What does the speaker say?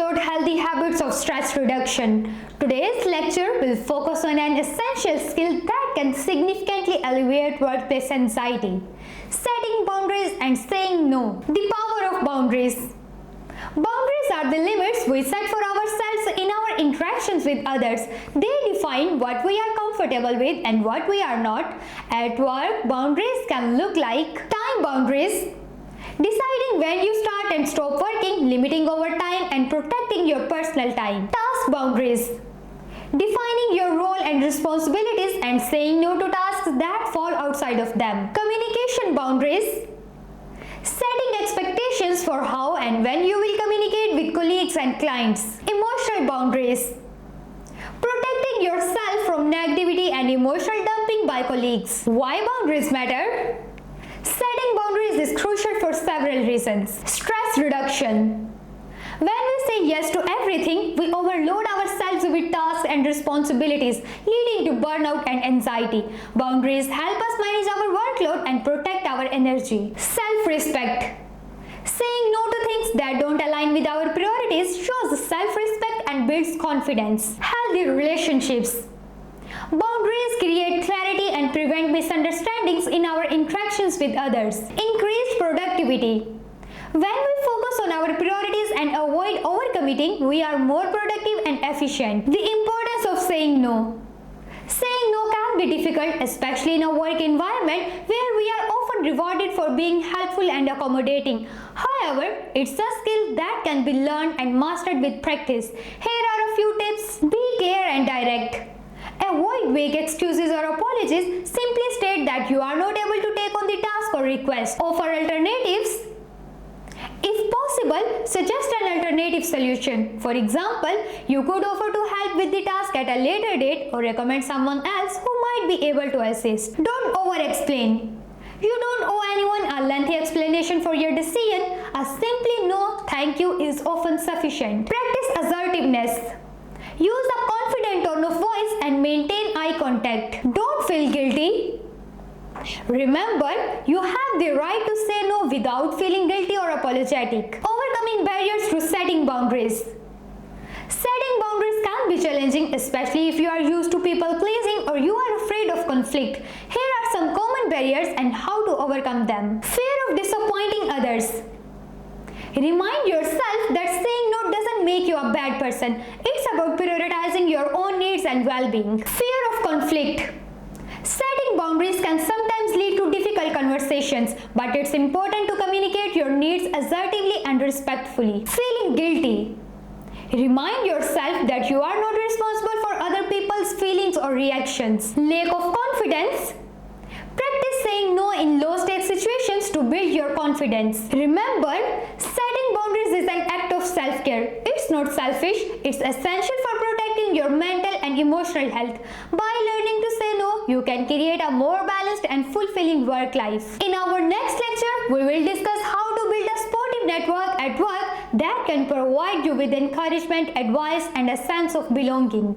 about healthy habits of stress reduction. Today's lecture will focus on an essential skill that can significantly alleviate workplace anxiety: setting boundaries and saying no. The power of boundaries. Boundaries are the limits we set for ourselves in our interactions with others. They define what we are comfortable with and what we are not. At work, boundaries can look like time boundaries, deciding when you start and stop working, limiting overtime, and protecting your personal time. Task boundaries, defining your role and responsibilities and saying no to tasks that fall outside of them. Communication boundaries, setting expectations for how and when you will communicate with colleagues and clients. Emotional boundaries, protecting yourself from negativity and emotional dumping by colleagues. Why boundaries matter? Setting boundaries is crucial for several reasons. Stress reduction. When we say yes to everything, we overload ourselves with tasks and responsibilities, leading to burnout and anxiety. Boundaries help us manage our workload and protect our energy. Self-respect. Saying no to things that don't align with our priorities shows self-respect and builds confidence. Healthy relationships. Boundaries create clarity and prevent misunderstandings in our interactions with others. Increased productivity. When we focus on our priorities and avoid overcommitting, we are more productive and efficient. The importance of saying no. Saying no can be difficult, especially in a work environment where we are often rewarded for being helpful and accommodating. However, it's a skill that can be learned and mastered with practice. Here are a few tips. Be clear and direct. Avoid vague excuses or apologies. Simply state that you are not able to take on the task or request. Offer alternatives. If possible, suggest an alternative solution. For example, you could offer to help with the task at a later date or recommend someone else who might be able to assist. Don't over-explain. You don't owe anyone a lengthy explanation for your decision. A simply no, thank you is often sufficient. Practice assertiveness. Use a confident tone of voice and maintain eye contact. Don't feel guilty. Remember, you have the right to say no without feeling guilty or apologetic. Overcoming barriers through setting boundaries. Setting boundaries can be challenging, especially if you are used to people pleasing or you are afraid of conflict. Here are some common barriers and how to overcome them. Fear of disappointing others. Remind yourself that saying no doesn't make you a bad person. It's about prioritizing your own needs and well-being. Fear of conflict. Setting boundaries can sometimes lead to difficult conversations, but it's important to communicate your needs assertively and respectfully. Feeling guilty. Remind yourself that you are not responsible for other people's feelings or reactions. Lack of confidence. Practice saying no in low-stakes situations to build your confidence. Remember, setting boundaries is an act of self-care. It's not selfish, it's essential for protecting your mental and emotional health. By learning to say no, you can create a more balanced and fulfilling work life. In our next lecture, we will discuss how to build a supportive network at work that can provide you with encouragement, advice, and a sense of belonging.